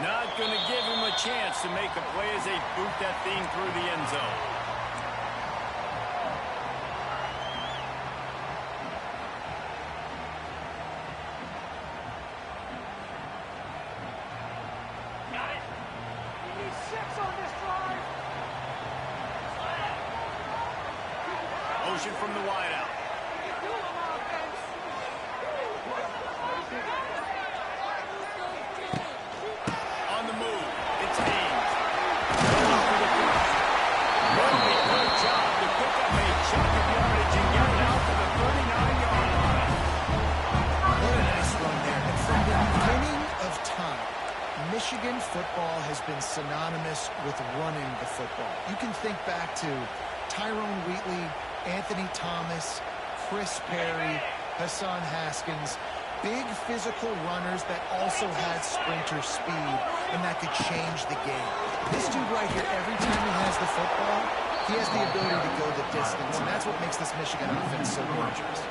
Not going to give him a chance to make a play as they boot that thing through the end zone. Got it. We need 6 on this drive. Motion from the wideout. On the move, it's Haynes. Really good job to pick up a chunk of yardage and get it out to the 39-yard line. What a nice run there. And from the beginning of time, Michigan football has been synonymous with running the football. You can think back to Tyrone Wheatley, Anthony Thomas, Chris Perry, Hassan Haskins. Big physical runners that also had sprinter speed and that could change the game. This dude right here, every time he has the football, he has the ability to go the distance, and that's what makes this Michigan offense so dangerous.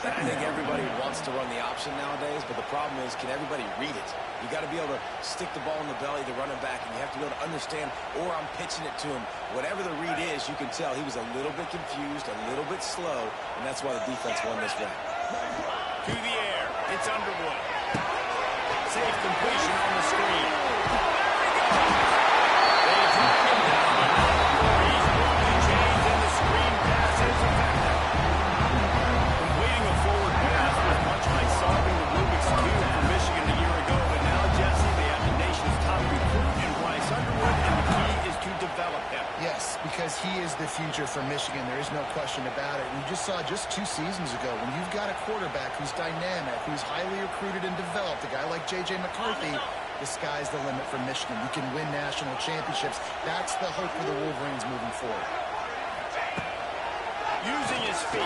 I think everybody wants to run the option nowadays, but the problem is, can everybody read it? You got to be able to stick the ball in the belly of the running back, and you have to be able to understand, or I'm pitching it to him. Whatever the read is, you can tell he was a little bit confused, a little bit slow, and that's why the defense won this round. To the air, it's Underwood. Safe completion on the screen. They track him down, but not before he's moved the chains, and the screen pass is effective. Completing a forward pass was much like solving the Rubik's Cube for Michigan a year ago, but now, Jesse, they have the nation's top recruit in Bryce Underwood, and the key is to develop him. Yes, because he is the future for Michigan. There is no question about it. We just saw just 2 seasons ago when you've got a quarterback who's dynamic, who's highly recruited and developed, a guy like J.J. McCarthy, the sky's the limit for Michigan. You can win national championships. That's the hope for the Wolverines moving forward. Using his feet.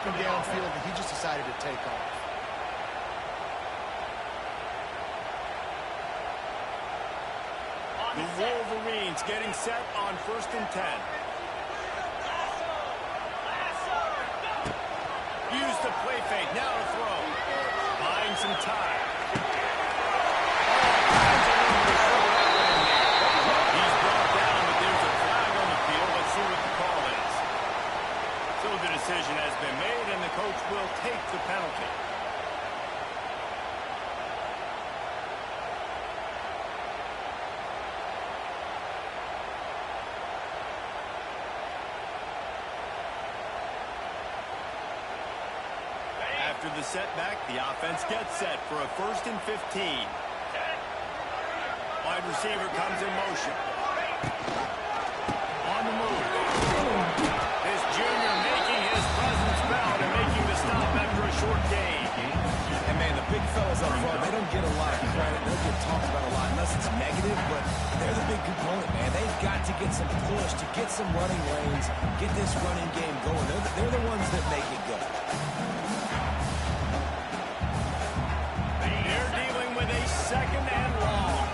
Downfield that he just decided to take off. The Wolverines getting set on 1st and 10. Use the play fake, now to throw. Buying some time. He's brought down, but there's a flag on the field. Let's see what the call is. So the decision has been made, and the coach will take the penalty. After the setback, the offense gets set for a 1st and 15. Wide receiver comes in motion. On the move. This junior making his presence felt and making the stop after a short gain. And, man, the big fellas up front, they don't get a lot of credit. They don't get talked about a lot unless it's negative, but they're the big component, man. They've got to get some push, to get some running lanes, get this running game going. They're the ones that make it go. They're dealing with a 2nd and long.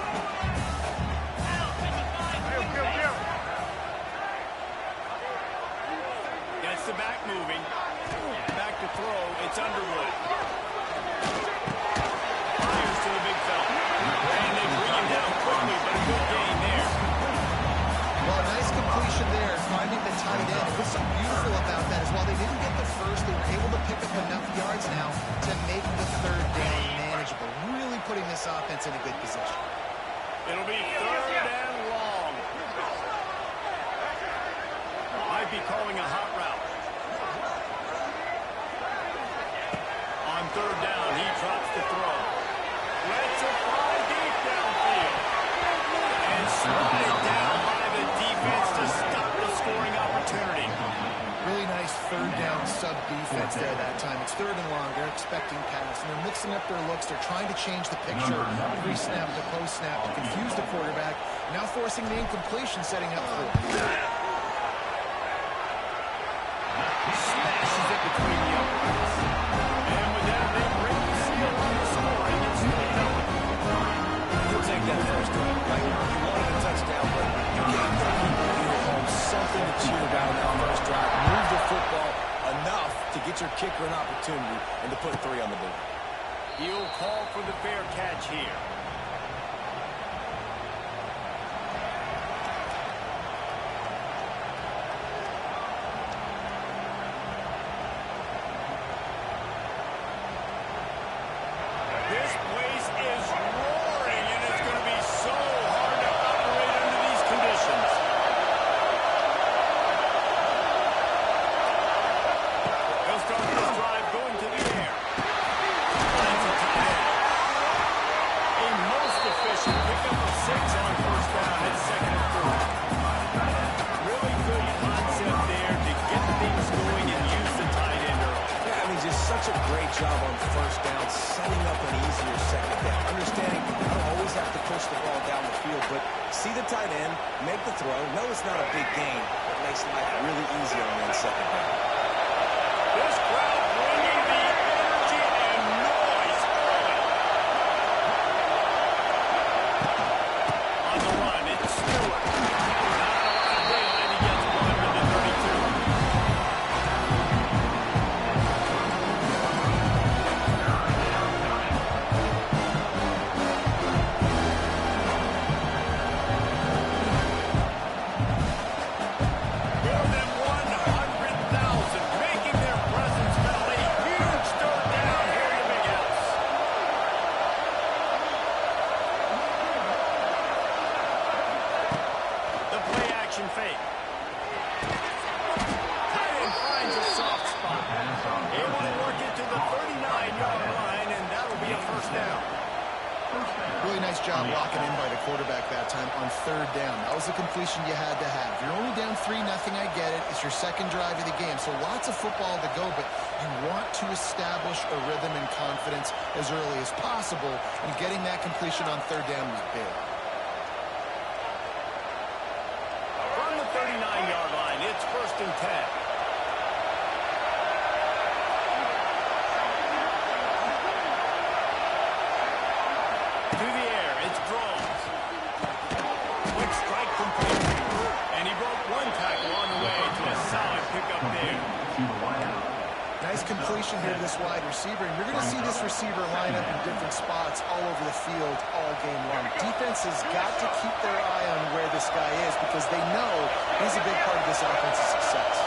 Gets the back moving. gets underway. Fires to the big fella. And they bring him down quickly, but a good gain there. Well, nice completion there, finding the tight end. What's so beautiful about that is while they didn't get the first, they were able to pick up enough yards now to make the third down manageable. Really putting this offense in a good position. It'll be third and long. Might be calling a hot route. On third down, he drops the throw. Lets it fly deep downfield. And slide down by the defense to stop the scoring opportunity. Really nice third down sub-defense there that time. It's third and long. They're expecting pass, and they're mixing up their looks. They're trying to change the picture pre-snap to post-snap to confuse the quarterback. Now forcing the incompletion, setting up for Smashes it between the uprights. And with that, they break the seal on the scoring. It's 3-0. He'll take that first down. Right? You wanted a touchdown, but you gave the people here at home something to cheer about in that first drive. Move the football enough to get your kicker an opportunity and to put 3 on the board. He'll call for the fair catch here. This place is roaring, and it's going to be so hard to operate under these conditions. They'll start this drive going to the air. Finds a tight end. A most efficient pickup of 6 on first down at second and third. Really good concept there to get things going and use the tight end early. Yeah, I mean, just such a great job on first down, setting up an easier second down. Understanding you don't always have to push the ball down the field, but see the tight end, make the throw. No, it's not a big gain, but makes life really easy on that second down. This crowd bringing the energy and noise early. On the run, it's Stewart. Not a lot of daylight. He gets one to the 32. More than 100,000 making their presence felt. A huge third down here in the Big House. The play action fake. Tight end finds a soft spot. Able to work it to the 39-yard line, and that'll be a first down. Really nice job locking in by the quarterback that time on third down. That was the completion you had to have. You're only down 3-0, I get it. It's your second drive of the game, so lots of football to go, but you want to establish a rhythm and confidence as early as possible, and getting that completion on third down was big. From the 39-yard line, it's first and 10. To the air, it's Drones. Quick strike complete. And he broke one tackle on the way to a solid pickup there. Nice completion here to this wide receiver, and you're going to see this receiver line up in different spots all over the field all game long. Defense has got to keep their eye on where this guy is because they know he's a big part of this offense's success.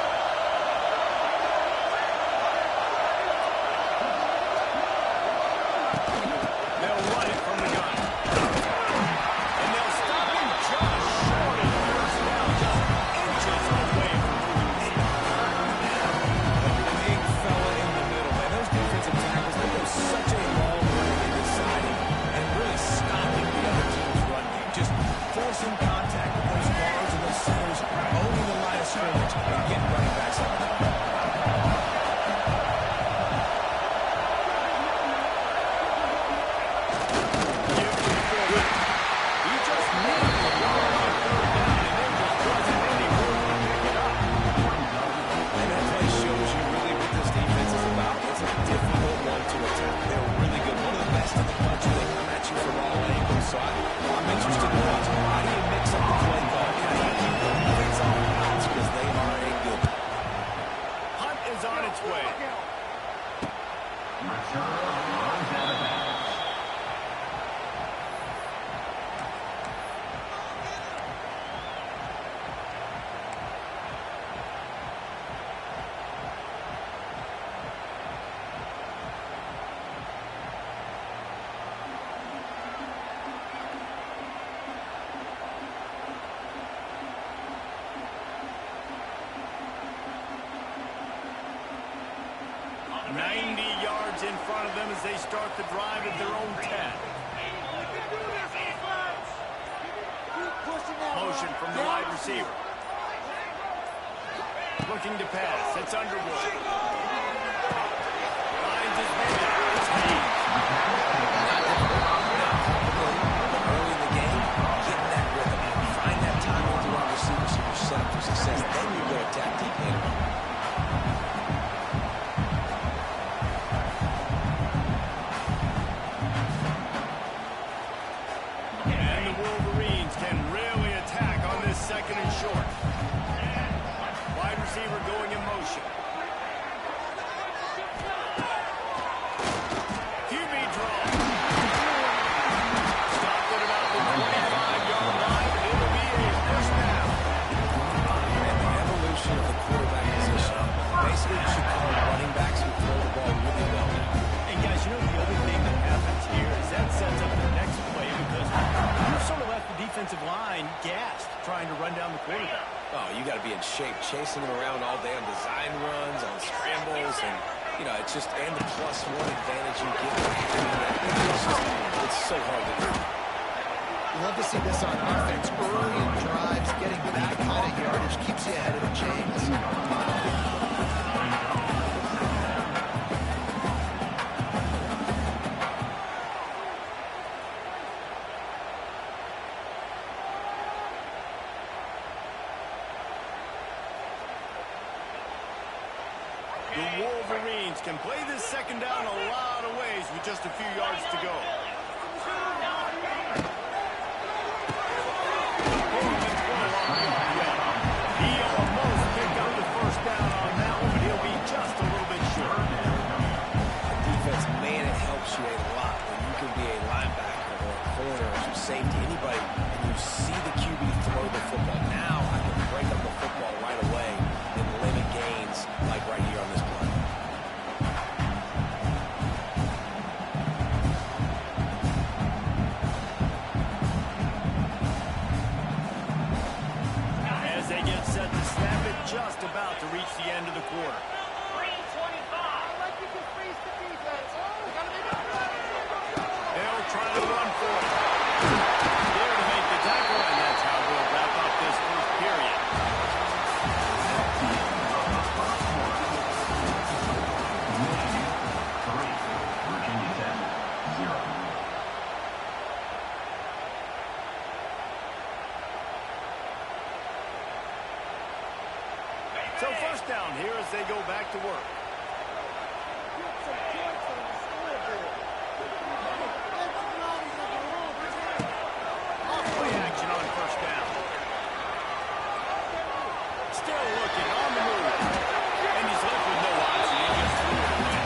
They'll run it from the gun. And they'll stop him just short of first down, just inches away from moving the Big fella in the middle, man. Those defensive tackles, they go such a long way in deciding and really stopping the other team's run game. Just forcing contact with those guards and those centers, owning the line of scrimmage, and getting running backs out of there. He just needed the ball on third down, and there just wasn't any room to pick it up. And that play shows you really what this defense is about. It's a difficult one to attack. They're really good. One of the best in the country. They come at you from all angles. So I'm interested to watch. How do you mix up the play call? How do you keep the defense on the bounce? Because they are a good 90 yards in front of them as they start the drive at their own 10. Motion from the wide receiver. Looking to pass. It's Underwood. Finds his man. It's Hayes. Early in the game, getting that rhythm. Find that time with the wide receiver so you're set up for success. Then you go attack deep later. And the Wolverines can really attack on this second and short. Wide receiver going in motion. QB draw. Stopped at about the 25-yard line. It'll be a first down. And the evolution of the quarterback position. Basically, you should call running backs who throw the ball really well. And guys, you know the other thing that happens here is that sets up the next play because you sort of left the defensive line gassed trying to run down the quarterback. Oh, you got to be in shape, chasing him around all day on design runs, on scrambles, and, you know, it's just, and the +1 advantage you get. It's so hard to do. You love to see this on offense. Early in drives, getting that kind of yardage keeps you ahead of the chains. The Wolverines can play this second down a lot of ways with just a few yards to go. He almost picked up the first down on that one, but he'll be just a little bit short. Defense, man, it helps you a lot when you can be a linebacker or a corner or some safety, anybody, and you see the QB throw the football. Now I can break up the football right away and limit gains like right here on this play. As they get set to snap it, just about to reach the end of the quarter. They'll try to run for it. There to make the tackle, and that's how we'll wrap up this first period. So first down here as they go back to work. Play action on first down. Still looking on the move. And he's left with no option. He just threw it away.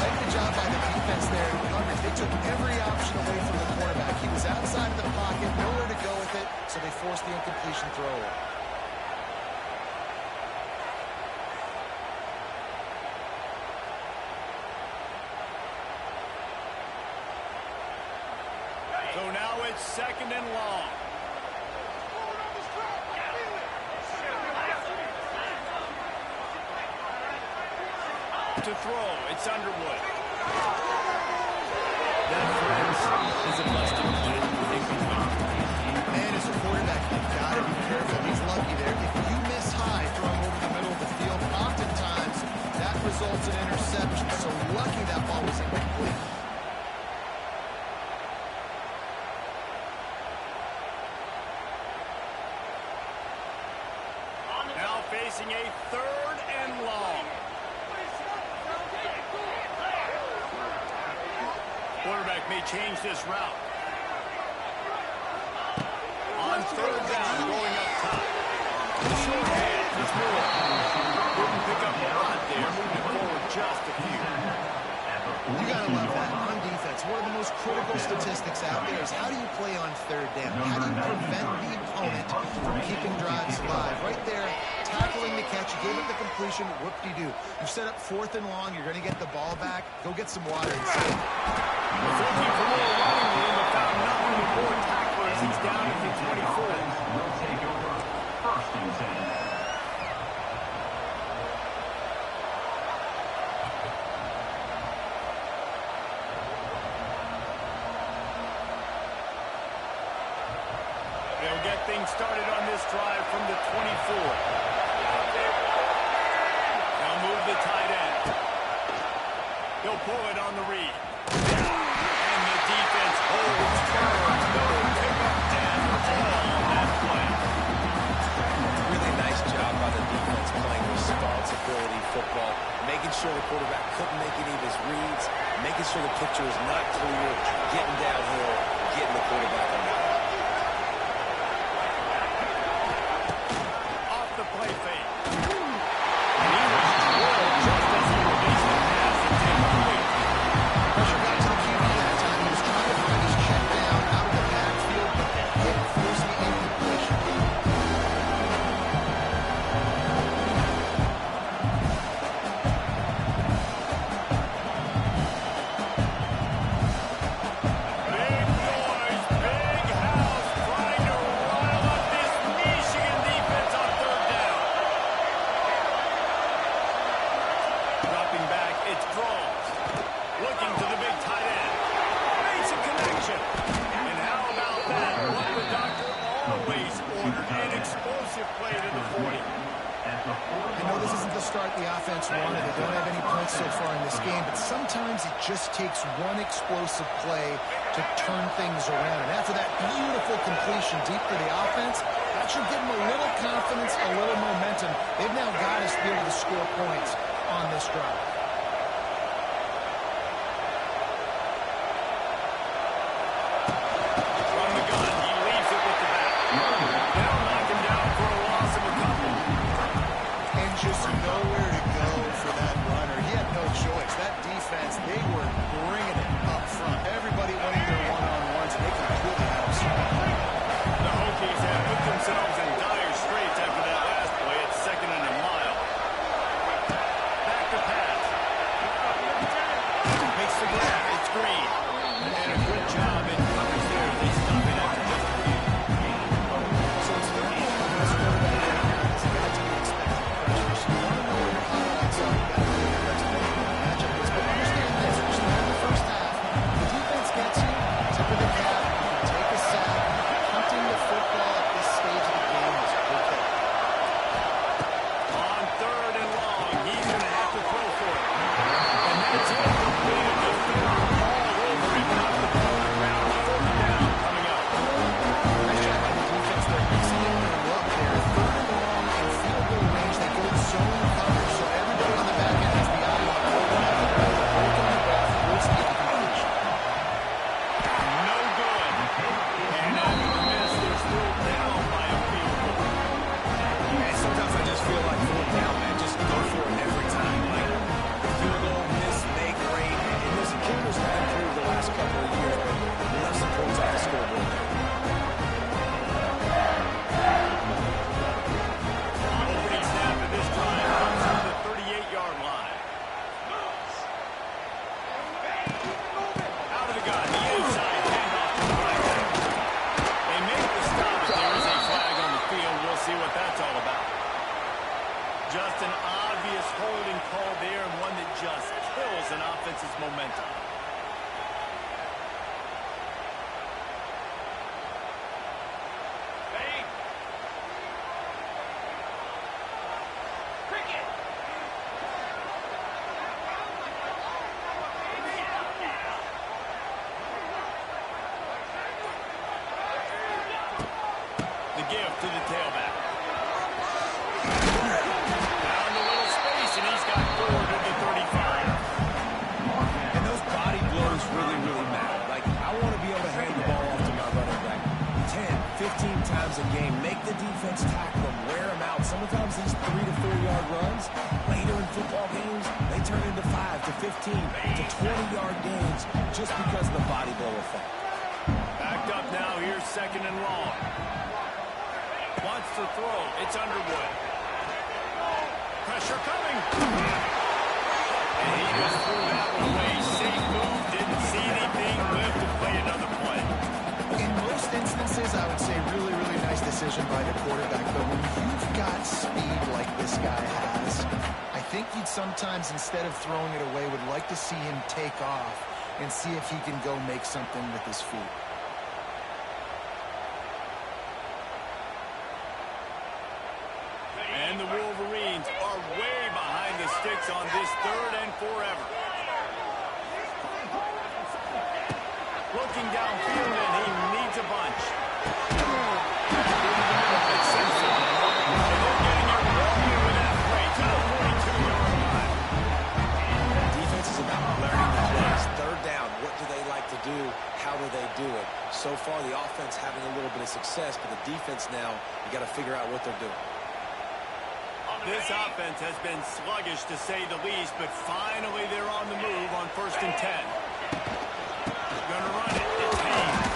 Like the job by the defense there. They took every option away from the quarterback. He was outside of the pocket, nowhere to go with it, so they forced the incompletion throw away. So now it's second and long. To throw, it's Underwood. That, friends, is a busted play. Man, as a quarterback, you've got to be careful. He's lucky there. If you miss high throwing over the middle of the field, oftentimes that results in interception. So lucky that ball was incomplete. Now facing a third and long. Quarterback may change this route. On third down, going up top. Short hand, it's Miller. Didn't pick up a lot there, moving forward just a few. You got to love that on defense. One of the most critical statistics out there is how do you play on third down? How do you prevent the opponent from keeping drives alive? Right there, tackling the catch. You gave it the completion. Whoop-de-doo. You've set up fourth and long. You're going to get the ball back. Go get some water and save. Looking for more running room, but found nothing with more tacklers. He's down at the 24. Will take over first and 10. getting started on this drive from the 24. Now move the tight end. He'll pull it on the read. And the defense holds firm. No pickup and all on that play. Really nice job by the defense playing responsibility football, making sure the quarterback couldn't make any of his reads, making sure the picture is not clear, getting downhill, getting the quarterback on that. Off the play fake. And he was drilled just as he released the pass. It's incomplete. Pressure got to the QB that time. He was trying to find his check down out of the backfield, but that hit forced the incompletion. Big noise, big house, trying to rile up this Michigan defense on third down. Dropping back, it's Groves. Looking to the big tight end. Makes a connection. And how about that? What the doctor always ordered. An explosive play to the 40. I know this isn't the start the offense wanted. They don't have any points so far in this game, but sometimes it just takes one explosive play to turn things around. And after that beautiful completion deep for the offense, that should give them a little confidence, a little momentum. They've now got us to be able to score points on this drive. From the gun, he leaves it with the back. They'll knock him down for a loss of a couple. And just nowhere to go for that runner. He had no choice. That defense, they were bringing it up front. Everybody winning their one-on-ones, and they completely had him surrounded. The Hokies have put themselves in dire straits after that last play. It's second and a mile. Back to pass. Makes the grab. It's Green. And a good job in coverage there. They stop it after just a few. So it's the best quarterback right now. It's got to be expected pressure. So you want to know where your highlights are. You got to know your expected matchup is. But understand this. We're still in the first half. The defense gets you. Tip of the cap. You can take a sack. Hunting the football at this stage of the game is okay. On third and long, he's going to have to throw for it. And that's it. Completed the third all over him. Knocked the ball on the ground. Fourth down coming up. Nice job by the defense there. Mixing in their look there. Third and long in field goal range. They go to zone coverage. So everybody on the back end has the eye on quarterback. Breaking the ball forced the incompletion. No good. And after the miss, they're still down by a field goal. And sometimes I just feel like fourth down, man, just go for it every time. Like, field goal, miss, make, rate. And listen, kickers have improved the last couple of years, but we left some points off the scoreboard there. Opening snap of this drive comes from the 38-yard line. Out of the gun, the inside handoff to the right back. They make the stop, but there is a flag on the field. We'll see what that's all about. Just an obvious holding call there, and one that just kills an offense's momentum. The give to the tailback. Found a little space, and he's got forward to the 35. And those body blows really, really matter. Like, I want to be able to hand the ball off to my running back 10, 15 times a game. Make the defense tackle them, wear them out. Sometimes these 3 to 4 yard runs, later in football games, they turn into 5 to 15 to 20-yard gains just because of the body blow effect. Backed up now, here's second and long. Wants to throw, it's Underwood. Pressure coming. And he just threw that one away. Safe move, didn't see anything, lived to play another play. In most instances, I would say really, really nice decision by the quarterback. But when you've got speed like this guy has, I think you'd sometimes, instead of throwing it away, would like to see him take off and see if he can go make something with his feet. And the Wolverines are way behind the sticks on this third and forever. Looking downfield, and he needs a bunch. It's sensible. And they're getting it rolling with that play to the 42-yard line. Defense is about learning the plays. Third down, what do they like to do? How do they do it? So far, the offense having a little bit of success, but the defense now, you got to figure out what they're doing. This offense has been sluggish, to say the least, but finally they're on the move on 1st and 10. Gonna run it. It's Hayes.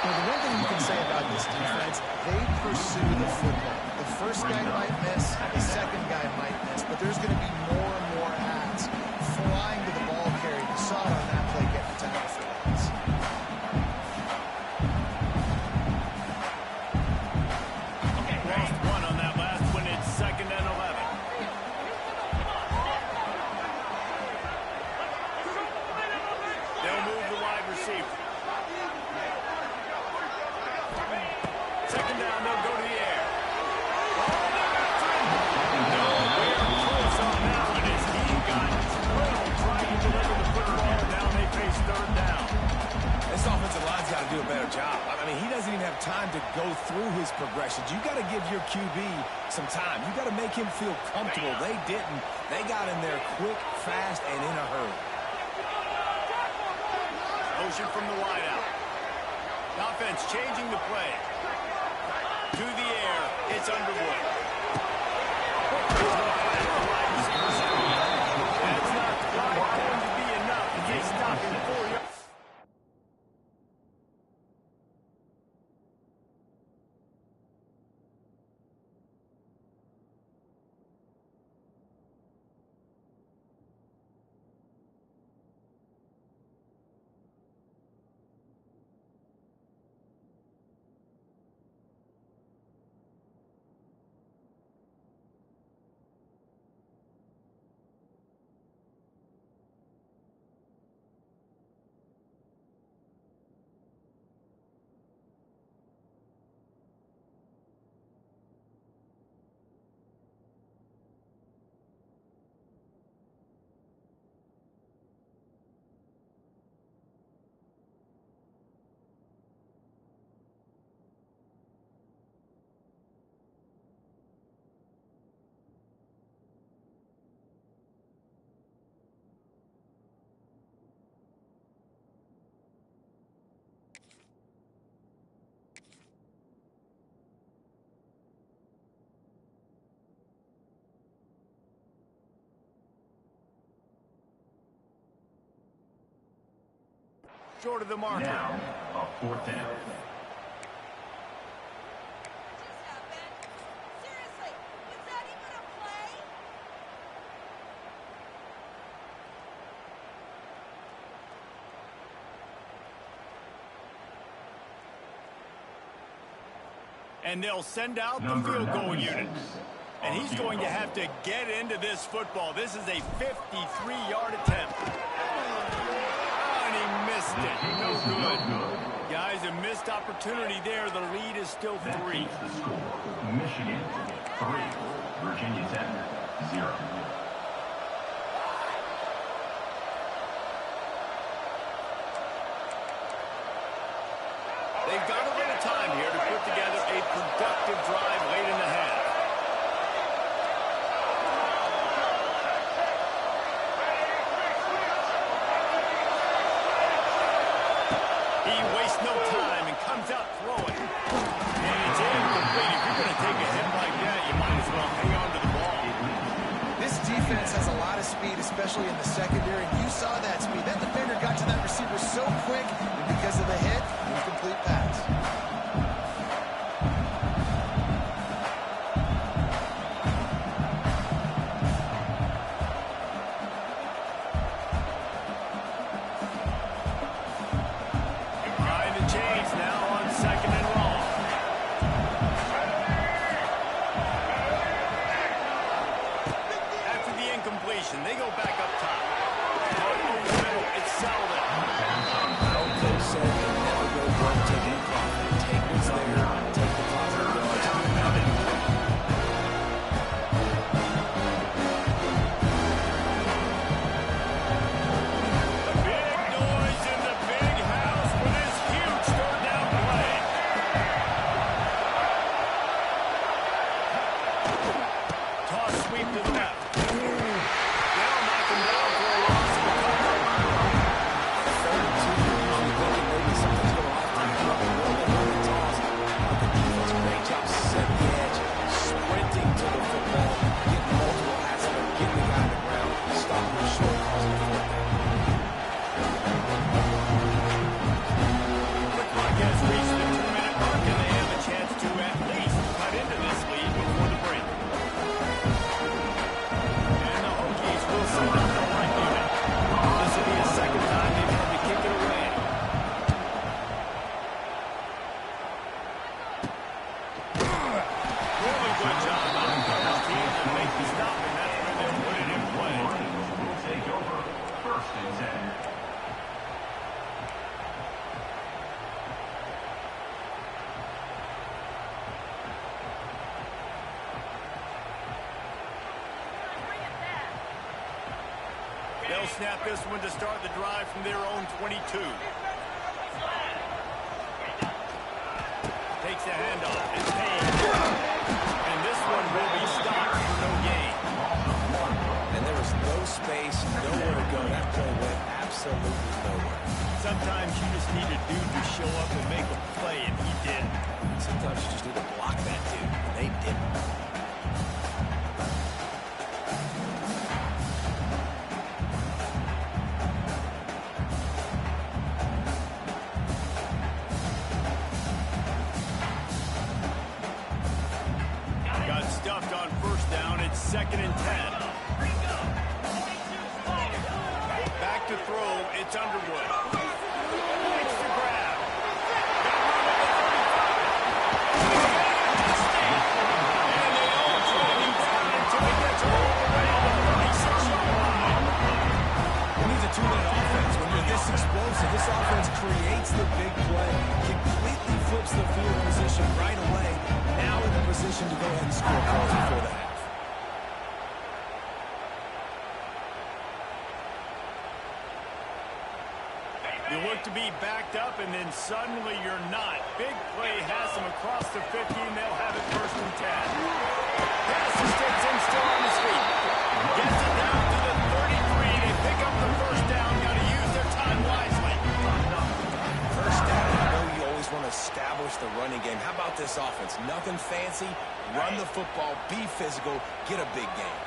Well, the one thing you can say about this defense, they pursue the football. The first guy might miss, the second guy might miss, but there's going to be more and more hats flying to the ball carrier. You saw it on that play getting the tackle for loss. Lost one on that last one. It's 2nd and 11. They'll move the wide receiver. 2nd down, they'll go to the air. Nowhere close on that one as he got drilled trying to deliver the football, and now they face 3rd down. This offensive line's got to do a better job. I mean, he doesn't even have time to go through his progressions. You got to give your QB some time. You got to make him feel comfortable. They didn't. They got in there quick, fast, and in a hurry. Motion from the wideout. Offense changing the play. To the air, it's Underwood. That's not quite going to be enough to get stopped in 4 yards. Short of the marker. Now, a 4th down. Seriously, is that even a play? And they'll send out the Number field goal 96. unit. And he's going to have to get into this football. This is a 53-yard attempt. And he missed it. No good. Guys, a missed opportunity there. The lead is still 3. That keeps the score. Michigan 3, Virginia Tech 0. They've got a little time here to put together a productive drive late in the half. He wastes no time and comes out throwing. And it's incomplete. If you're going to take a hit like that, you might as well hang on to the ball. This defense has a lot of speed, especially in the secondary. You saw that speed. That defender got to that receiver so quick, and because of the hit, incomplete pass. Behind the chains now on 2nd and long. After the incompletion, they go back up top. It's Sullivan. Pass on foul. and 10. They'll snap this one to start the drive from their own 22. Takes the handoff. It's Payne. And this one will be stopped for no gain. And there was no space, nowhere to go. That play went absolutely nowhere. Sometimes you just need a dude to show up and make a play, and he did. Sometimes you just need to block that dude, and they didn't. Got stuffed on first down. It's 2nd and 10. Back to throw. It's Underwood. It's the grab. And they all drag him down until he gets all the way to the 36-yard line. It needs a two-minute offense. When you're this explosive, this offense creates the big play, completely flips the field position right away. Now in the position to go ahead and score points before the half. You look to be backed up, and then suddenly you're not. Big play has them across the 50, and they'll have it 1st and 10. Pass to Stetson, still on his feet. Gets it down to the 33. They pick up the first down. Got to use their time wisely. First down, I know you always want to establish the running game. How about this offense? Nothing fancy. Run the football, be physical, get a big game.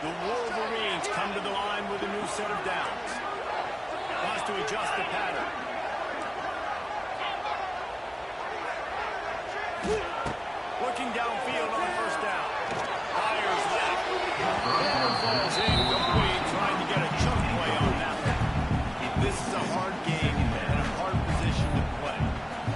The Wolverines come to the line with a new set of downs. Wants to adjust the pattern. Looking downfield on 1st down. Fires left. Ball falls in. Complete, trying to get a chunk play on that one. This is a hard game and a hard position to play.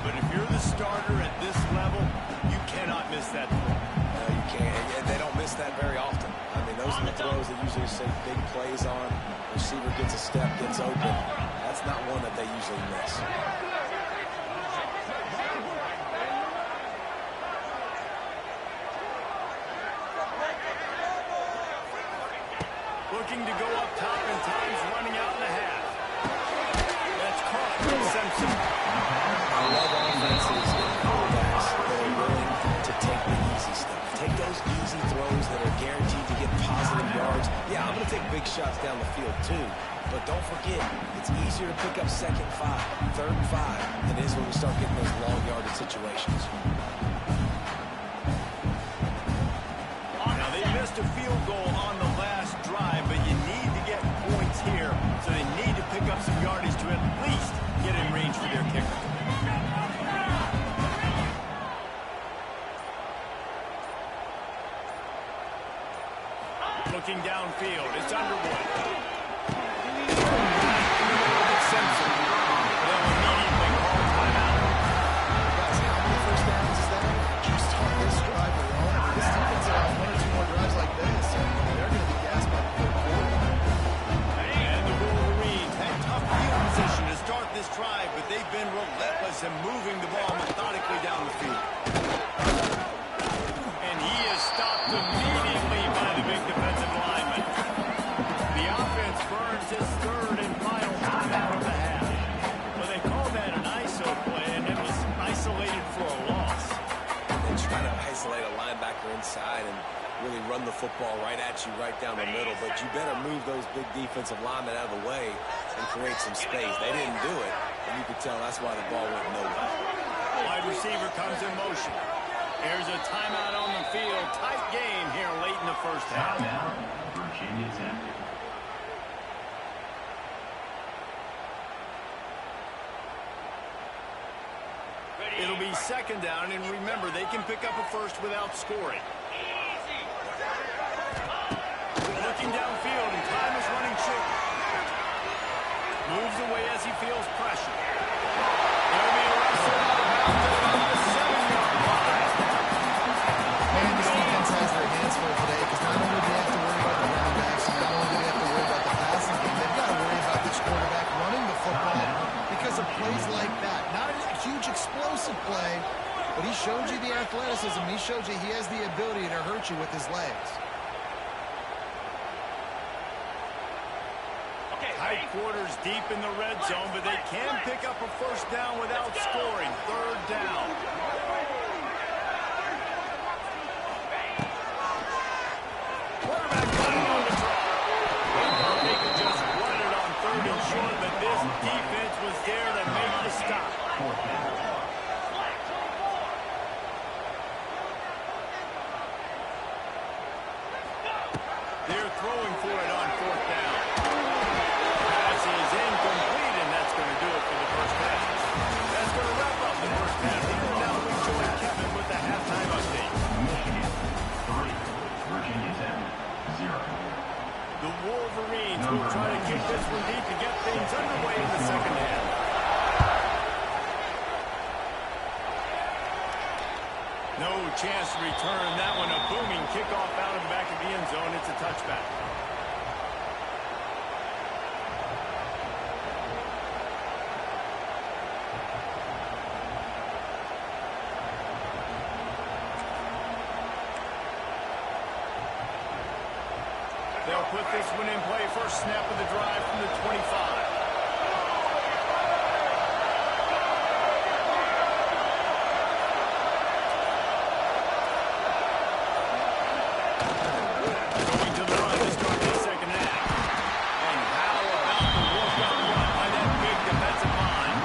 But if you're the starter at this level, you cannot miss that throw. No, you can't. And they don't miss that very often. I mean, those are the throws that usually say big plays on. Receiver gets a step, gets open. That's not one that they usually miss. Looking to go up top, and time's running out in the half. That's caught by Simpson. I love offenses and quarterbacks that are willing to take the easy stuff. Take those easy throws that are guaranteed to get positive yards. Yeah, I'm going to take big shots down the field too. But don't forget, it's easier to pick up 2nd and 5, 3rd and 5 than it is when we start getting those long yardage situations. Now, they missed a field goal on the last drive, but you need to get points here, so they need to pick up some yardage to at least get in range for their kicker. Looking downfield, it's Underwood. Simpson. They'll immediately call timeout. Guys, how many first downs is that? Just on this drive alone. I mean, this defense will have 1 or 2 more drives like this, and they're going to be gassed by the 3rd quarter. And the Wolverines had tough field position to start this drive, but they've been relentless in moving the ball methodically down the field. And he is stopped immediately by the big defensive lineman. The offense burns his 3rd and final timeout of the half. Well, they called that an ISO play, and it was isolated for a loss. They try to isolate a linebacker inside and really run the football right at you, right down the middle. But you better move those big defensive linemen out of the way and create some space. They didn't do it, and you could tell that's why the ball went nowhere. Wide receiver comes in motion. Here's a timeout on the field. Tight game here late in the first half. Timeout, Virginia Tech. It'll be 2nd down, and remember, they can pick up a first without scoring. Looking downfield, and time is running short. Moves away as he feels pressure. There'll be a wrestle out of bounds at about the 7-yard line. Man, this defense has their hands full today because not only do they have to worry about the running backs, and not only do they have to worry about the passing game, they've got to worry about him. He showed you he has the ability to hurt you with his legs. High quarters deep in the red zone, but they can pick up a first down without scoring. Third down. Quarterback got on the draw. They could just run it on third and short, but this defense was there to make the stop. They're throwing for it on fourth down. Pass is incomplete, and that's going to do it for the first half. That's going to wrap up the first half. Here now we join Kevin with the halftime update. Michigan 3, Virginia Tech 0. The Wolverines will try to kick this one deep to get things underway in the second half. No chance to return that one. A booming kickoff out of the back of the end zone. It's a touchback. They'll put this one in play. First snap of the drive from the 25. Going to the run to start the second half. And how about the walk-up run by that big defensive line?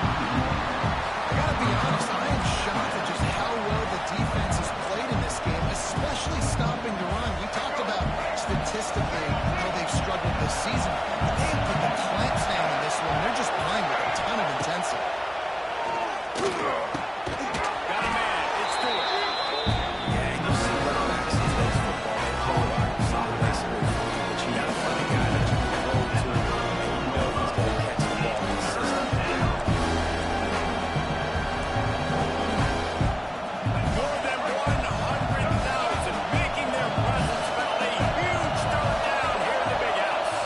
I gotta be honest, I am shocked at just how well the defense has played in this game, especially stopping the run. We talked about statistically how they've struggled this season, but they have put the clamps down in this one. They're just playing with a ton of intensity. Got a man. It's Stewart. Yeah, you see running backs in today's football. They play a lot of solid basically, but you got to find a guy that you can throw to and you know he's going to catch the ball consistently. More than 100,000 making their presence felt. A huge third down here in the big house.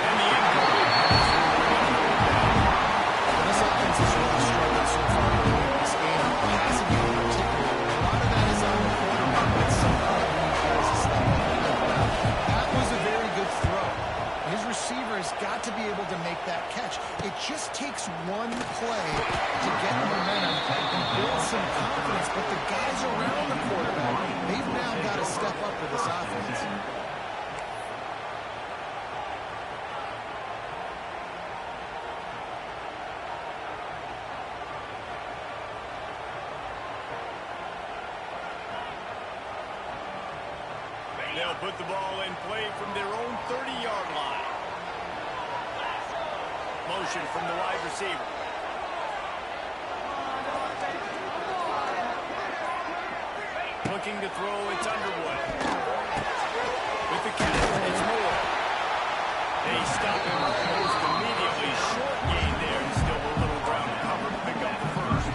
And the incomplete pass. This offense has really struggled so far in this game. Passing game in particular. A lot of that is on the quarterback, but somehow he tries to step up and help out. That was a very good throw. His receiver has got to be able to make that catch. It just takes one play to get momentum and build some confidence, but the guys around the quarterback, they've now got to step up for this offense. They'll put the ball in play from their own 30-yard line. Motion from the wide receiver. Looking to throw, it's Underwood. With the catch, it's Moore. They stop him almost immediately. Short gain there, and still a little ground cover to pick up the first.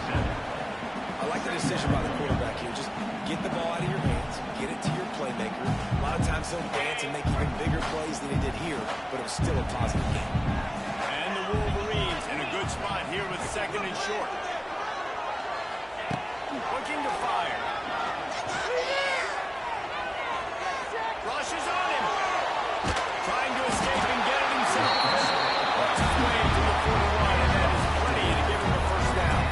I like the decision by the quarterback here. Just get the ball out of your hands, get it to your playmaker. A lot of times he'll dance and make even bigger plays than he did here, but it was still a positive game. And the Wolverines in a good spot here with second and short. Looking to fire. Rushes on him. Trying to escape and get it himself. Works his way to the 41, and that is plenty to give him a first down.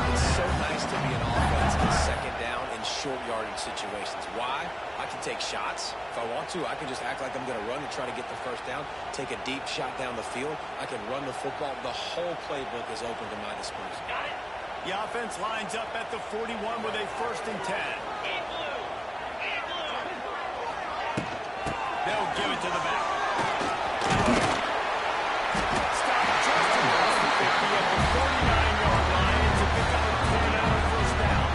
It's so nice to be an offense in second down in short yardage situations. Why? I can take shots. If I want to, I can just act like I'm going to run and try to get the first down, take a deep shot down the field. I can run the football. The whole playbook is open to my disposal. The offense lines up at the 41 with a first and 10. They'll give it to the back. Stop just across the 50 at the 49-yard line to pick up a 49 first down.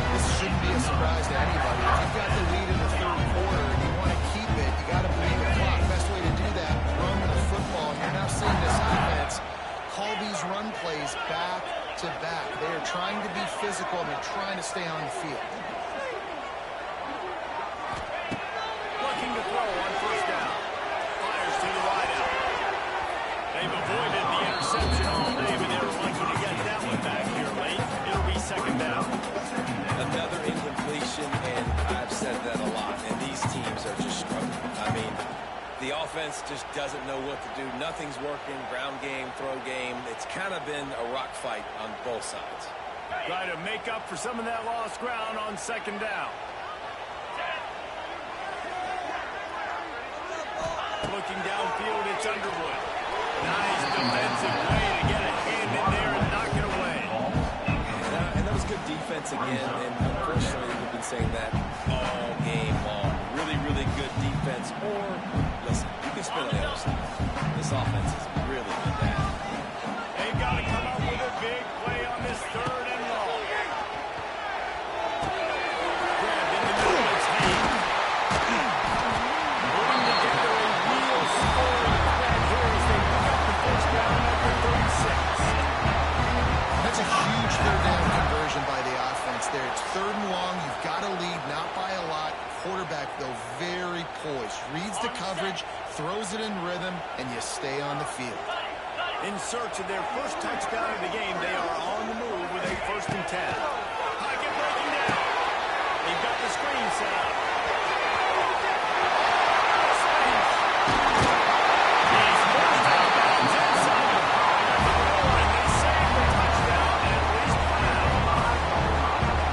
This shouldn't be a surprise to anybody. If you've got the lead in the third quarter and you want to keep it, you got to bleed the clock. Best way to do that, run the football. You're now seeing this offense call these run plays back to back. They are trying to be physical and they're trying to stay on the field. Looking to throw on first down. Fires to the wideout. They've avoided the interception all day. offense just doesn't know what to do. Nothing's working. Ground game, throw game. It's kind of been a rock fight on both sides. Try to make up for some of that lost ground on second down. Looking downfield, it's Underwood. Nice defensive way to get a hand in there and knock it away. And that was good defense again. And unfortunately, we've been saying that all game long. Really, really good defense. Or, listen, you can spin on the other side. This offense is really been bad. They've got to come up with a big play on this third and long. Grabbed in the middle, it's Hayes. Putting together a real scoring threat here as they pick up the first down after 36. That's a huge third down conversion by the offense there. It's third and long. You've got to lead, not by a lot. Quarterback, though, very poised. Reads the coverage, throws it in rhythm, and you stay on the field. In search of their first touchdown of the game, they are on the move with a 1st and 10. Pocket breaking down. They've got the screen set up. He's forced out of bounds inside the 5 and they save the touchdown, at least for now.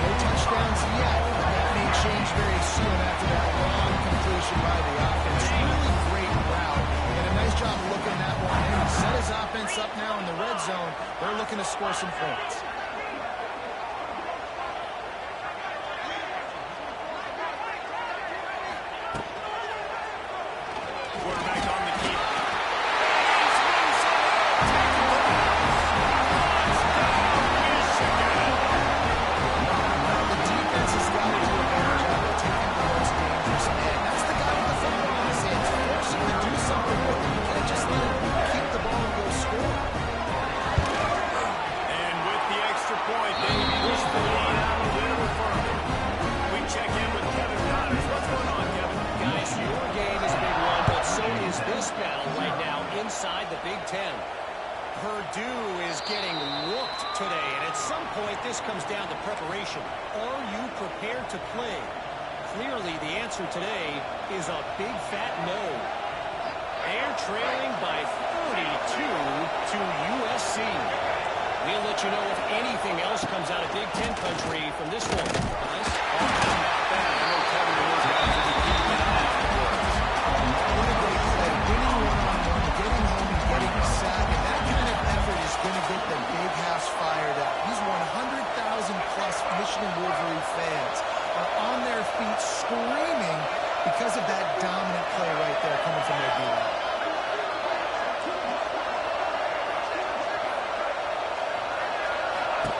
No touchdowns yet, but that may change very soon after that long completion by the offense. Really great route, and a nice job looking that one in. Set his offense up now in the red zone. They're looking to score some points. Quarterback on the keep. The defense has got to do a better job of taking the most dangerous man. That's the guy with the football in his hands. Force him to do something with it. You can't just let him keep the ball and go score. And with the extra point, they push the lead out a little further. We check in with Kevin Connors. What's going on, Kevin? Guys, your game is a big one, but so is this battle right now inside the Big Ten. Purdue is getting whooped today, and at some point this comes down to preparation. Are you prepared to play? Clearly, the answer today is a big fat no. They're trailing by 42 to USC. We'll let you know if anything else comes out of Big Ten country from this one. Guys? What a great play. Winning one-on-one, getting home and getting a sack, and that kind of effort is going to get the big house fired up. These 100,000-plus Michigan Wolverine fans are on their feet screaming because of that dominant play right there coming from their D-line.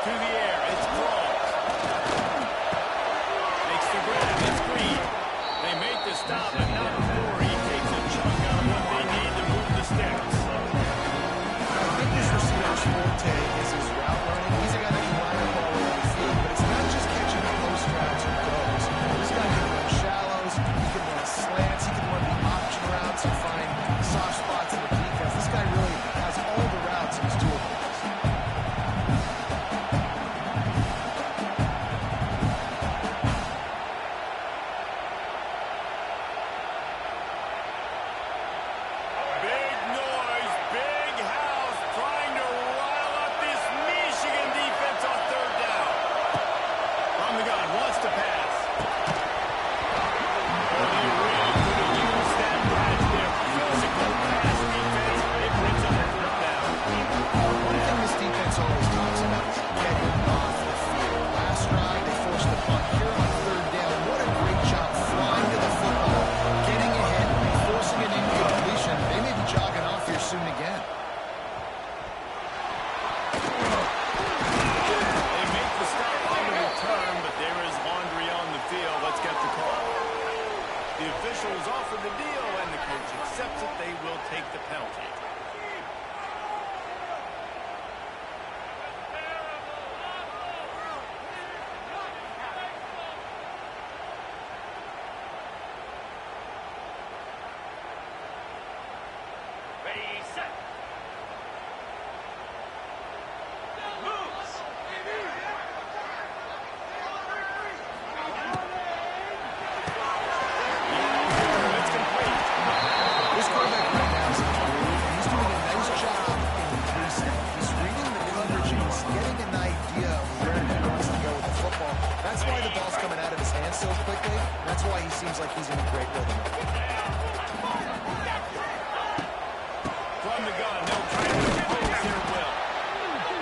To the air, it's Cross. Makes the grab, it's Green. They make the stop, but not before he takes a chunk out of what they need to move the sticks. I think this receiver's forte is his route running. He's a guy that can line up all over the field, but it's not just catching the post routes or goes. This guy can run shallows, he can run slants, he can run the option routes and find soft spots in the defense. This guy really has all the routes in his toolbox. Big noise, big house, trying to rile up this Michigan defense on third down. From the gun, wants to pass. They really could have used that patch there. Physical pass defense. It brings up a fourth down. One thing this defense always talks about is getting off the field. Last drive, they forced the punt. Here on third down, what a great job flying to the football, getting ahead, forcing an incompletion. They may be jogging off here soon again. They make the stop on the return, but there is laundry on the field. Let's get the call. The officials offer the deal, and the coach accepts it. They will take the penalty. Ready, set. Moves. It's complete. This quarterback why the ball's coming out of his hands so quickly. That's why he seems like he's in a great rhythm. From the gun, they'll try to impose their will.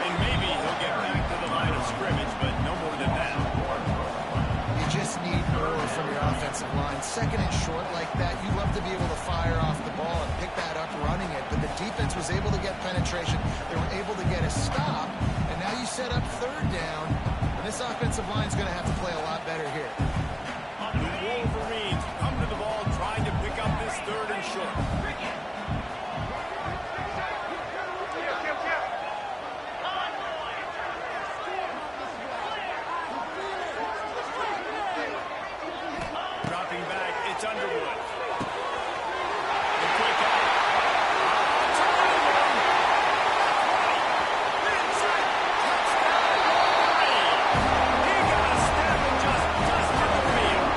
And maybe he'll get back to the line of scrimmage, but no more than that. You just need more from your offensive line. Second and short like that, you love to be able to fire off the ball and pick that up running it. But the defense was able to get penetration. They were able to get a stop. And now you set up third down. And this offensive line is going to have to play a lot better here. The Wolverines come to the ball trying to pick up this third and short. Dropping back, it's Underwood. The quick out. He got a step and just dusted the field.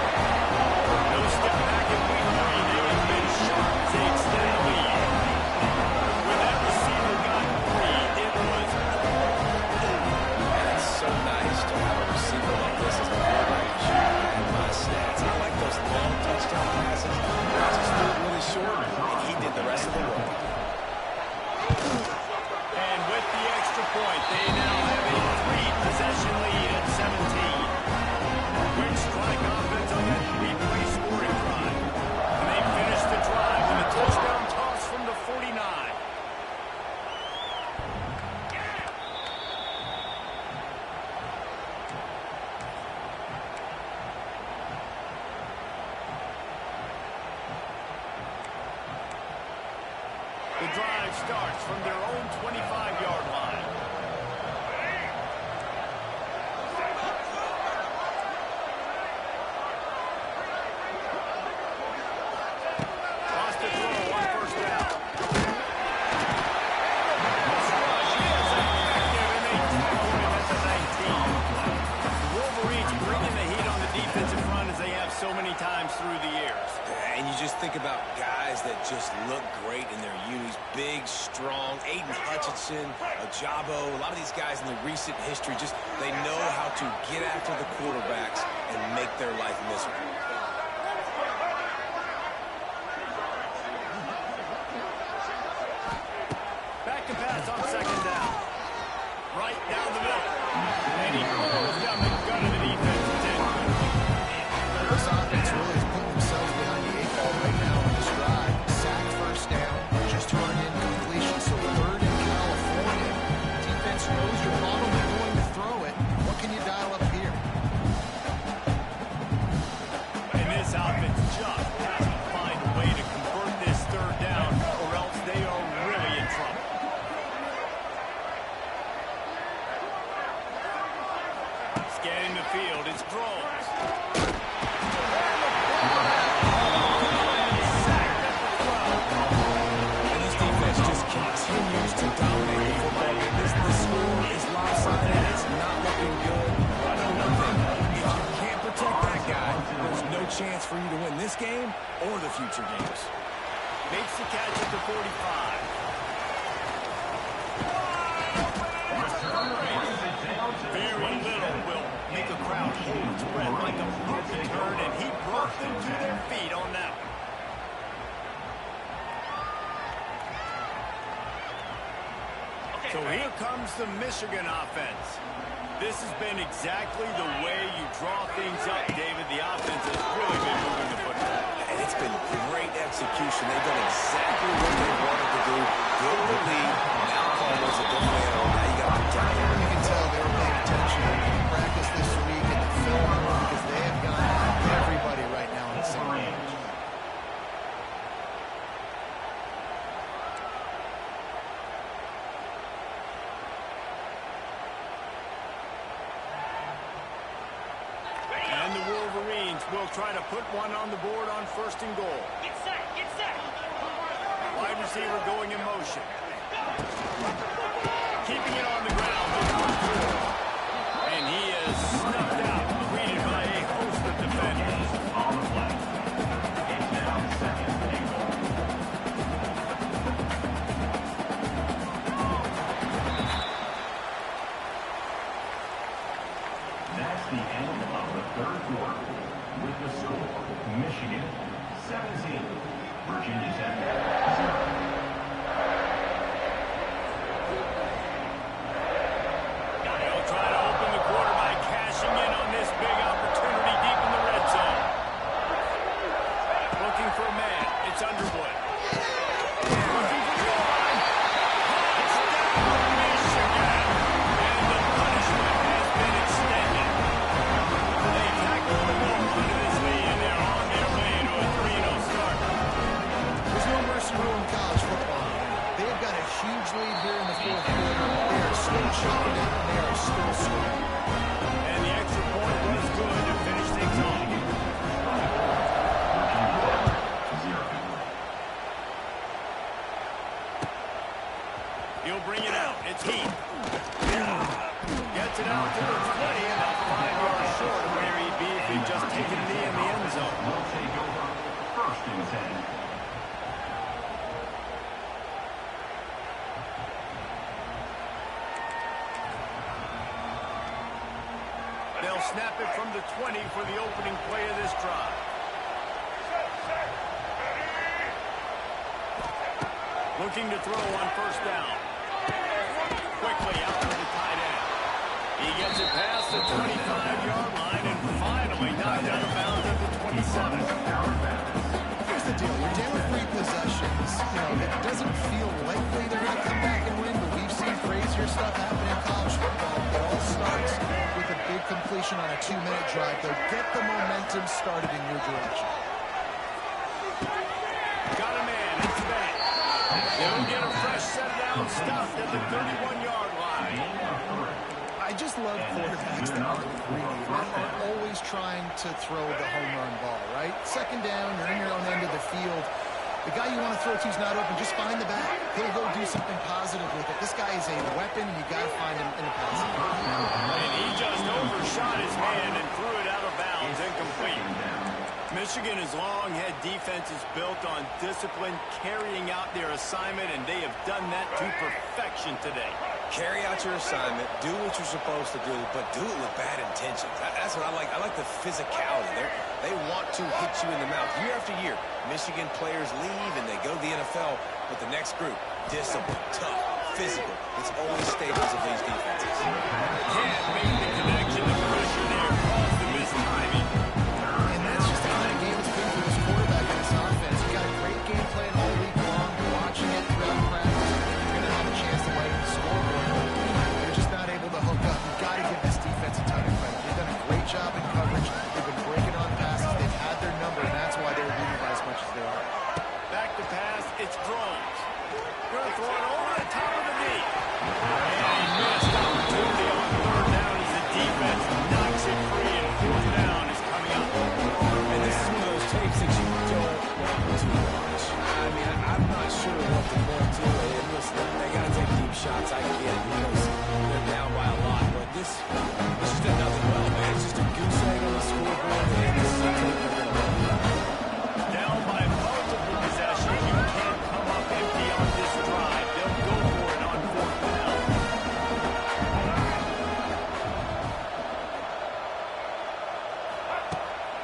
No step back in week 3. They have been sharp to extend the lead. When that receiver got free, it was And it's so nice to have a receiver like this as a quarterback. And my stats, I like those long touchdown passes. I just threw it really short, and he did the rest of the work. And with the extra point, they now have a 3-possession lead at 17. Quick strike offense on that 3-play scoring drive. And they finish the drive with a touchdown toss from the 49. The drive starts from their own 25-yard line. Toss to throw on first down. This rush is effective, and they tackle him at the 19. The Wolverines bringing the heat on the defensive front as they have so many times through the years. And you just think about guys that just look great in their unis. Big, strong, Aiden Hutchinson, Ajabo. A lot of these guys in the recent history, just they know how to get after the quarterbacks and make their life miserable. Back to pass on second down. Right down the middle. And he pulls down the gun of the defense. It's in. This offense really is putting themselves behind the 8 ball right now on this drive. Sacked first down, just turned in completion. So third in California. Defense knows your bottom, they're going to throw it. What can you dial up here? And this offense just has to find a way to convert this third down, or else they are really in trouble. Scanning the field, it's Drones. Sacked at the 12. And this defense just continues to dominate the football game. The score is lopsided. It's not looking good. But I know one thing. If you can't protect that guy, there's no chance for you to win this game or the future games. Makes the catch at the 45. Very little will make a crowd hold its breath like a puppet turn, and he brought them to their feet on that one. So here comes the Michigan offense. This has been exactly the way you draw things up, David. The offense has really been moving the football. And it's been great execution. They've done exactly what they wanted to do. Build the lead. Now Cardinals are going to now you got to protect them. You can tell they were paying attention in practice this week in the film room because they have got everybody right now on the same page. And the Wolverines will try to put one on the board on first and goal. Get set, get set. Wide receiver going in motion. Keeping it on the ground. And he is snuffed out, greeted by a host of defenders. On the play. It's now second and goal. Next the end of the third quarter. With the score, Michigan 17, Virginia Tech 0. They'll try to open the quarter by cashing in on this big opportunity deep in the red zone. Looking for a man. It's Underwood. Looking for John. Touchdown, Michigan. And the punishment has been extended. They tackle the ball into this lead, and they're on their way to a 3-0 start. There's no mercy rule in college football. They've got a huge lead here in the fourth quarter. They are still chopping it, and they are still scoring. And the extra point was good to finish things off. He'll bring it out. It's Heath. Gets it out to the 20, about 5 yards short of where he'd be if he'd just taken a knee in the end zone. Will take over first and 10. They'll snap it from the 20 for the opening play of this drive. Looking to throw on first down. Quickly out to the tight end. He gets it past the 25-yard line and finally knocked out of bounds at the 27. Here's the deal. You're down 3 possessions. You know, it doesn't feel likely they're going to come back and win, but we've seen crazier stuff happen in college football. It all starts with a big completion on a 2-minute drive. They'll get the momentum started in your direction. Got a man. It's back. They'll get a fresh set down stopped at the 31-yard line. I just love quarterbacks that aren't greedy and that are always trying to throw the home run ball, right? Second down, you're in your own end of the field. The guy you want to throw to is not open. Just find the back. He'll go do something positive with it. This guy is a weapon, and you got to find him in a pass. And he just overshot his hand and threw it out of bounds, incomplete. Michigan's long-head defense is built on discipline, carrying out their assignment, and they have done that to perfection today. Carry out your assignment, do what you're supposed to do, but do it with bad intentions. That's what I like. I like the physicality. They want to hit you in the mouth. Year after year, Michigan players leave and they go to the NFL, but the next group, discipline, tough, physical. It's always staples of these defenses. Can't make the connection. The pressure there caused the mistiming. And that's just the kind of game it's been for this quarterback in this offense. You got a great game plan all week long. You're watching it throughout practice. You're going to have a chance to write the scoreboard. You're just not able to hook up. You've got to give this defense a ton of credit. They've done a great job in coverage. They've been breaking on passes. They've had their number, and that's why they're leading by as much as they are. Back to pass. It's Drones. Going to throw it over the top of the knee. And he missed opportunity on third down as the defense knocks it free, and fourth down is coming up. And this is one of those tapes that you don't want to watch. I mean, I'm not sure what to point to. And listen, they got to take deep shots. I get it because they're down by a lot. But this just did nothing well, man. It's just a goose egg on the scoreboard. And this is a tape they're going to win. Down by multiple possessions. You can't come up empty on this drive. They'll go for it on fourth down.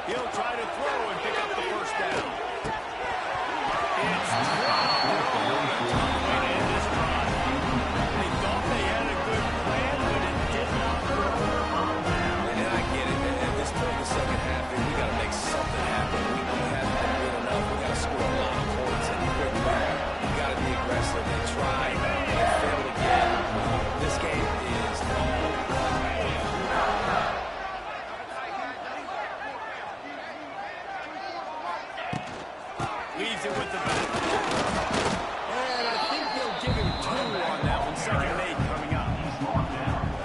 He'll try to throw and pick up the first down. It's dropped. Oh, a tough way to end this drive. They thought they had a good plan, but it did not work. And I get it. At this point in the second half, we got to make something happen. We haven't been good enough. We got to score a lot of points and quick back. You got to be aggressive. They tried. They failed again. This game is all. Leaves it with the back. And I think they'll give him 2 on that one. Second and 8 coming up.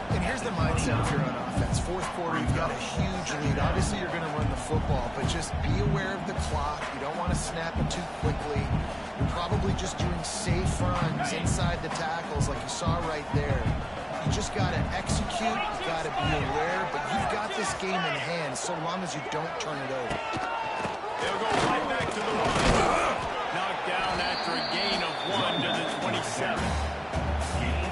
And here's the mindset if you're on offense. Fourth quarter, you've got a huge lead. Obviously, you're going to run the football, but just be aware of the clock. You don't want to snap it too quickly. You're probably just doing safe runs inside the tackles like you saw right there. You just got to execute. You got to be aware, but you've got this game in hand so long as you don't turn it over. They'll go right back to the line. Knocked down after a gain of 1 to the 27.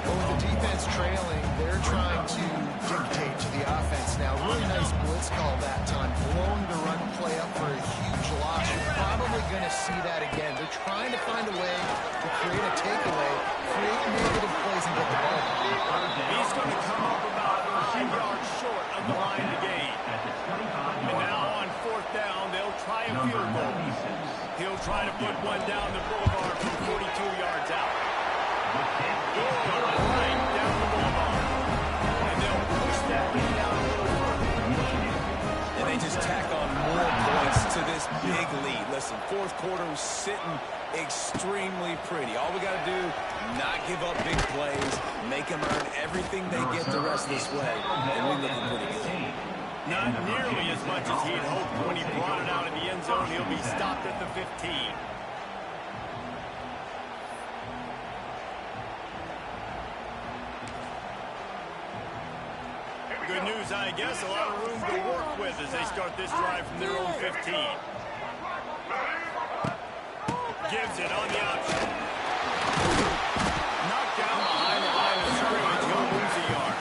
Well, with the defense trailing, they're trying to dictate to the offense now. Really nice call that time, blowing the run play up for a huge loss. You're probably going to see that again. They're trying to find a way to create a takeaway, create negative plays, and get the ball back. He's going to come up about 5 yards short of the line to gain. And now on 4th down, they'll try a field goal. He'll try to put one down the boulevard from 42 yards out. Right down the boulevard. And they'll push that one down a little further. And they just tack on more points to this big lead. Listen, 4th quarter was sitting extremely pretty. All we got to do, not give up big plays, make them earn everything they get the rest of this way, and we're looking pretty good. Not nearly as much as he'd hoped when he brought it out of the end zone. He'll be stopped at the 15. Good news, I guess. A lot of room to work with as they start this drive from their own 15. Gives it on the option. Knocked down behind the line of scrimmage. He'll lose a yard.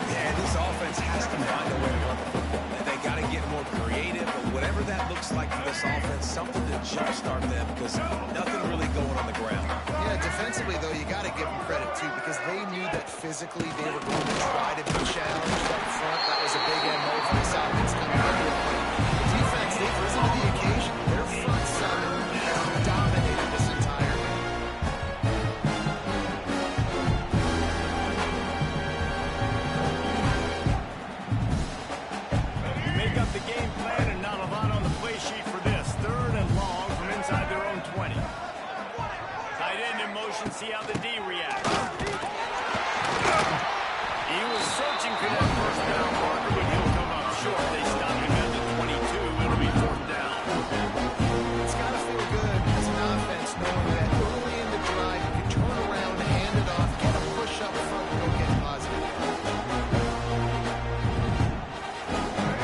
Yeah, this offense has to find a way to run the football. And they got to get more creative, but whatever that looks like for this offense, something to jumpstart them because nothing really going on the ground. Yeah, defensively, though, you got to give them credit, too, because they knew that physically they were going to try to be challenged up front. That was a big MO for this offense coming into it. The defense, they've risen to the occasion. Their front seven has dominated this entire game. You make up the game plan and not a lot on the play sheet for this. 3rd and long from inside their own 20. Tight end in motion, see how the D reacts. He was searching for that 1st down marker, but he'll come up short. They stop him at the 22. It'll be 4th down. It's got to feel good as an offense knowing that early in the drive you can turn around, hand it off, get a push up front, and go get positive.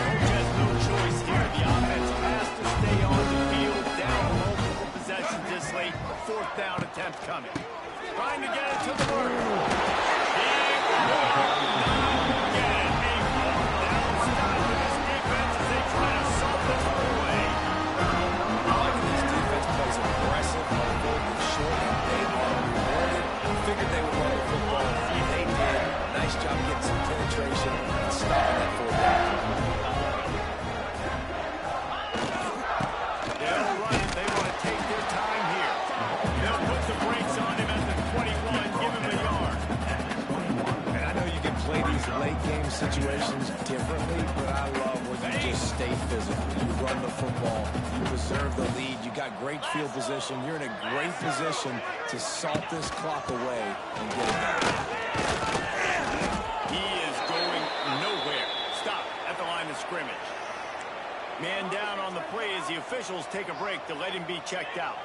Coach has no choice here. The offense has to stay on the field, down multiple possessions this late. 4th down attempt coming. Trying to get it to the marker. Figured they would run the football. They did. Nice job getting some penetration and stopping that 4th down. They'll run it. They want to take their time here. They'll put the brakes on him at the 21. Give him a yard. And I know you can play these late game situations differently, but I love when you just stay physical. You run the football. You preserve the lead. You got great field position. You're in a great position to salt this clock away and get it back. He is going nowhere. Stop at the line of scrimmage. Man down on the play as the officials take a break to let him be checked out.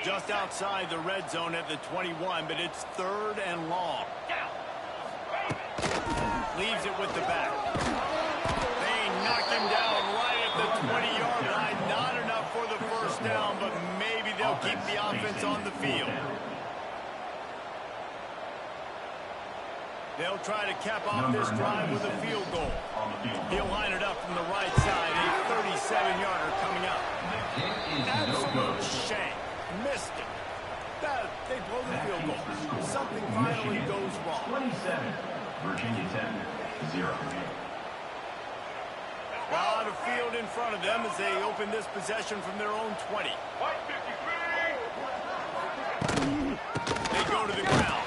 Just outside the red zone at the 21, but it's 3rd and long. Leaves it with the back. They knock him down right at the 20-yard line. Not enough for the 1st down, but maybe they'll keep the offense on the field. They'll try to cap off this drive with a field goal. He'll line it up from the right side. A 37-yarder coming up. Absolute shame. Missed it. They blow the field goal. Something finally goes wrong. 27, Virginia 10, 0. A lot of field in front of them as they open this possession from their own 20. They go to the ground.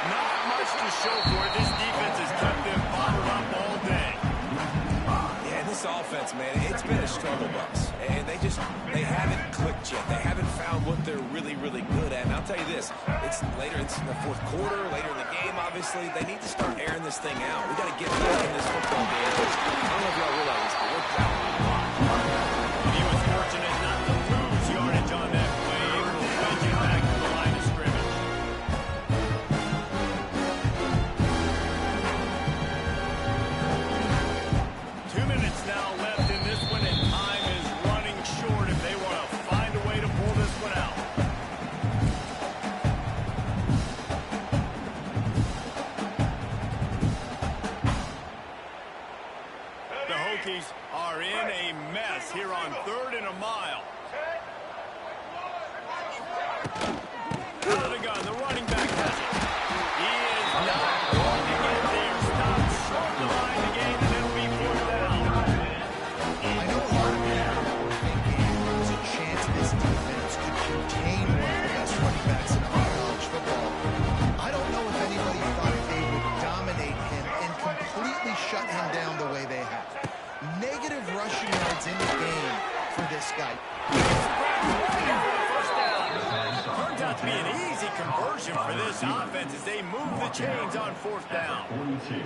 Not much to show for it. This defense has kept them bottled up all day. Yeah, this offense, man, it's been a struggle bus. And they haven't clicked yet. They haven't found what they're really, really good at. And I'll tell you this, it's in the 4th quarter, later in the game, obviously. They need to start airing this thing out. We got to get back in this football game. I don't know if y'all realize this, but we're down a lot. He was fortunate not to lose yardage on that play, able to wedge it back to the line of scrimmage. 2 minutes now left in this one, and time is running short if they want to find a way to pull this one out. Out of the gun, the running back has it. He is not going to get there. Stop short the line to gain, and it'll be fourth down. I know a lot of people were thinking there's a chance this defense could contain one of the best running backs in all college football. I don't know if anybody thought they would dominate him and completely shut him down the way they have. Negative rushing yards in the game for this guy. First down. Turns out to be an easy conversion for this offense as they move the chains on fourth down. 42.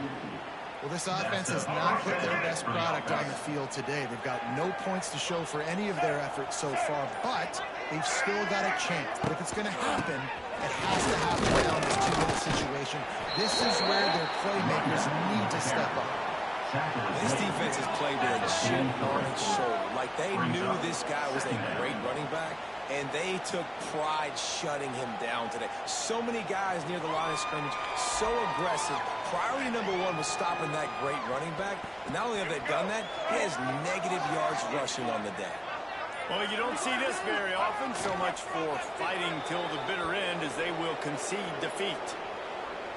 Well, this offense has not put their best product on the field today. They've got no points to show for any of their efforts so far, but they've still got a chance. But if it's going to happen, it has to happen down this two-minute situation. This is where their playmakers need to step up. This defense has played with a chip on its shoulder. Like they knew this guy was a great running back, and they took pride shutting him down today. So many guys near the line of scrimmage, so aggressive. Priority number one was stopping that great running back. And not only have they done that, he has negative yards rushing on the day. Well, you don't see this very often. So much for fighting till the bitter end as they will concede defeat.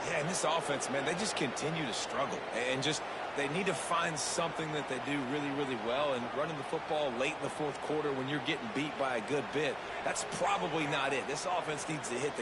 Yeah, and this offense, man, they just continue to struggle. And just, they need to find something that they do really, really well. And running the football late in the fourth quarter when you're getting beat by a good bit, that's probably not it. This offense needs to hit the